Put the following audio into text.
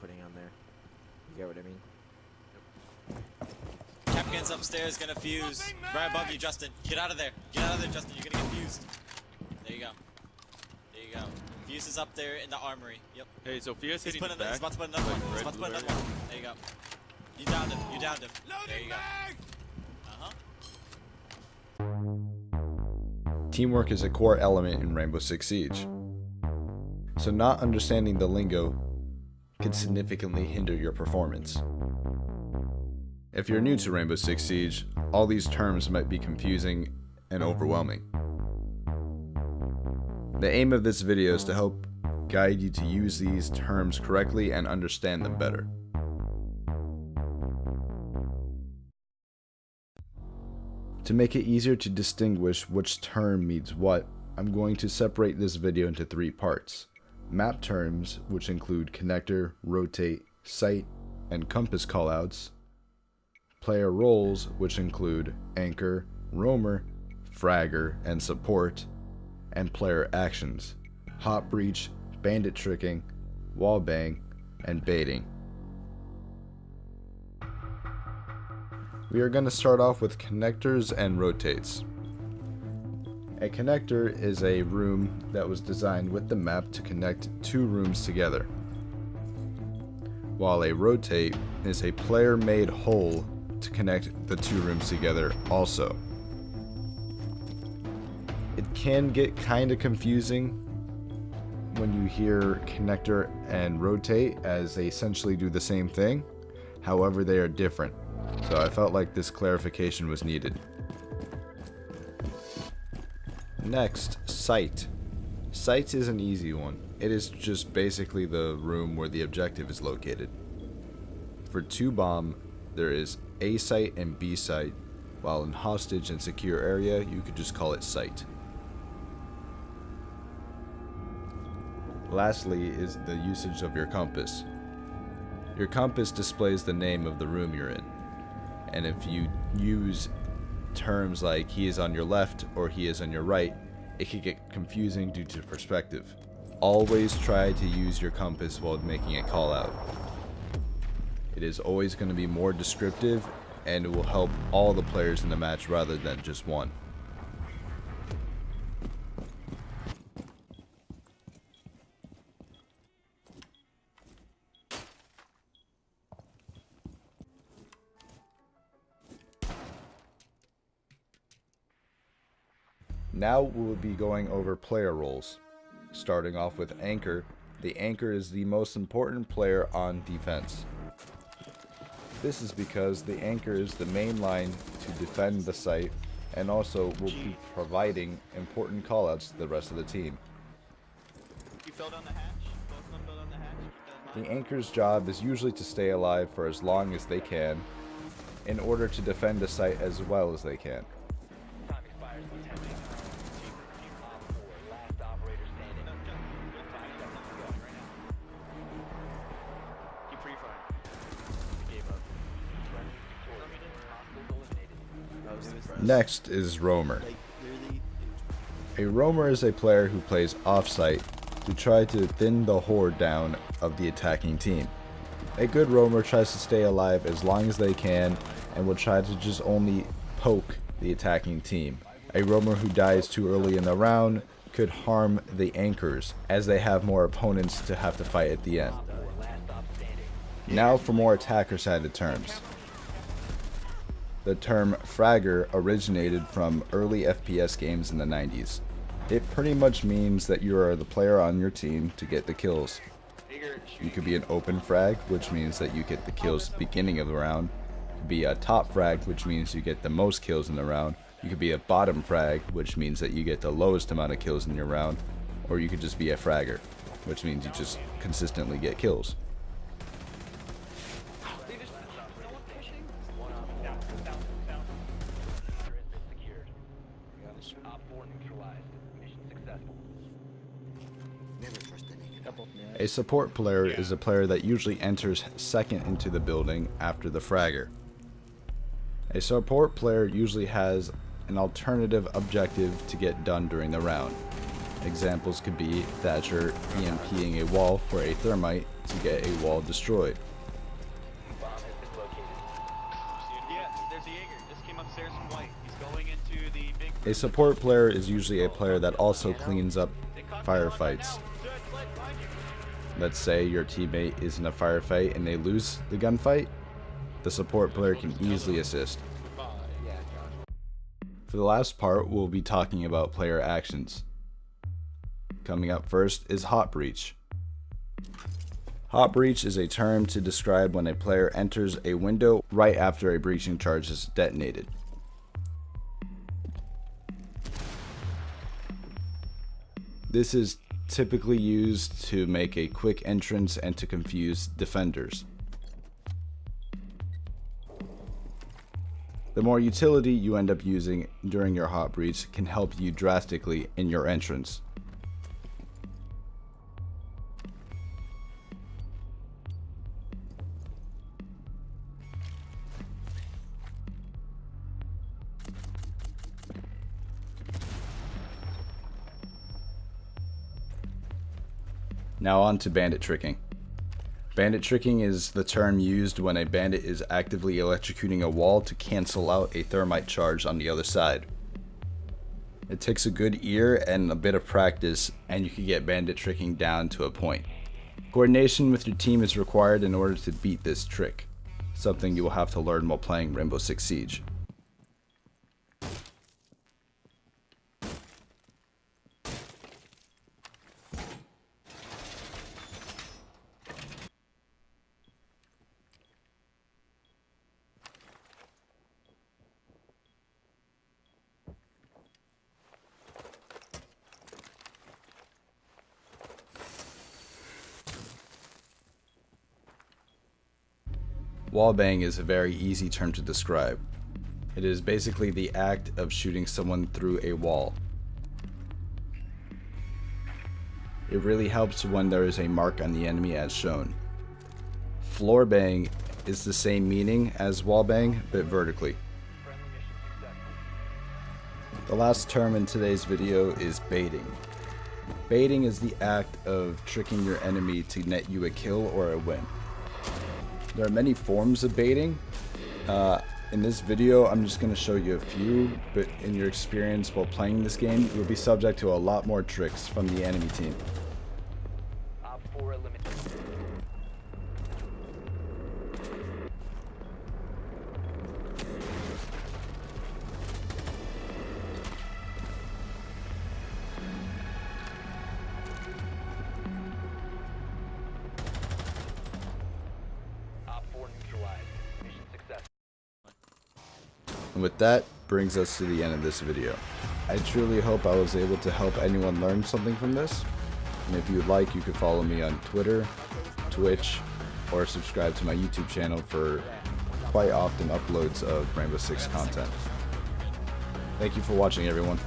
putting on there. You get what I mean? Capcan's upstairs, gonna fuse. Right above you, Justin. Get out of there. Get out of there, Justin. You're gonna get fused. There you go. There you go. Fuse is up there in the armory. Yep. Hey, Sophia's hitting He's about to put another one. He's about to put another one. There you go. You downed him. You downed him. There you go. Teamwork is a core element in Rainbow Six Siege, so not understanding the lingo can significantly hinder your performance. If you're new to Rainbow Six Siege, all these terms might be confusing and overwhelming. The aim of this video is to help guide you to use these terms correctly and understand them better. To make it easier to distinguish which term means what, I'm going to separate this video into 3 parts. Map terms, which include connector, rotate, sight, and compass callouts. Player roles, which include anchor, roamer, fragger, and support. And player actions, hot breach, bandit tricking, wallbang, and baiting. We are going to start off with connectors and rotates. A connector is a room that was designed with the map to connect 2 rooms together, while a rotate is a player-made hole to connect the 2 rooms together also. It can get kind of confusing when you hear connector and rotate, as they essentially do the same thing. However, they are different. So I felt like this clarification was needed. Next, sight. Sight is an easy one. It is just basically the room where the objective is located. For 2-bomb, there is A site and B site, while in hostage and secure area, you could just call it sight. Lastly is the usage of your compass. Your compass displays the name of the room you're in. And if you use terms like he is on your left or he is on your right, it can get confusing due to perspective. Always try to use your compass while making a call out. It is always going to be more descriptive, and it will help all the players in the match rather than just one. Now we will be going over player roles. Starting off with anchor. The anchor is the most important player on defense. This is because the anchor is the main line to defend the site, and also will be providing important callouts to the rest of the team. You fell down the hatch? Both of them fell down the hatch? The anchor's job is usually to stay alive for as long as they can, in order to defend the site as well as they can. Next is roamer. A roamer is a player who plays off-site to try to thin the horde down of the attacking team. A good roamer tries to stay alive as long as they can and will try to just only poke the attacking team. A roamer who dies too early in the round could harm the anchors, as they have more opponents to have to fight at the end. Now for more attacker-sided terms. The term Fragger originated from early FPS games in the 90s. It pretty much means that you are the player on your team to get the kills. You could be an open frag, which means that you get the kills beginning of the round. You could be a top frag, which means you get the most kills in the round. You could be a bottom frag, which means that you get the lowest amount of kills in your round. Or you could just be a fragger, which means you just consistently get kills. A support player is a player that usually enters second into the building after the fragger. A support player usually has an alternative objective to get done during the round. Examples could be Thatcher EMPing a wall for a thermite to get a wall destroyed. A support player is usually a player that also cleans up firefights. Let's say your teammate is in a firefight and they lose the gunfight, the support player can easily assist. For the last part, we'll be talking about player actions. Coming up first is Hot Breach. Hot Breach is a term to describe when a player enters a window right after a breaching charge is detonated. This is typically used to make a quick entrance and to confuse defenders. The more utility you end up using during your hot breach can help you drastically in your entrance. Now on to bandit tricking. Bandit tricking is the term used when a bandit is actively electrocuting a wall to cancel out a thermite charge on the other side. It takes a good ear and a bit of practice, and you can get bandit tricking down to a point. Coordination with your team is required in order to beat this trick, something you will have to learn while playing Rainbow Six Siege. Wallbang is a very easy term to describe. It is basically the act of shooting someone through a wall. It really helps when there is a mark on the enemy as shown. Floorbang is the same meaning as wallbang, but vertically. The last term in today's video is baiting. Baiting is the act of tricking your enemy to net you a kill or a win. There are many forms of baiting. In this video, I'm just going to show you a few, but in your experience while playing this game, you'll be subject to a lot more tricks from the enemy team. And with that, brings us to the end of this video. I truly hope I was able to help anyone learn something from this. And if you would like, you could follow me on Twitter, Twitch, or subscribe to my YouTube channel for quite often uploads of Rainbow Six content. Thank you for watching, everyone.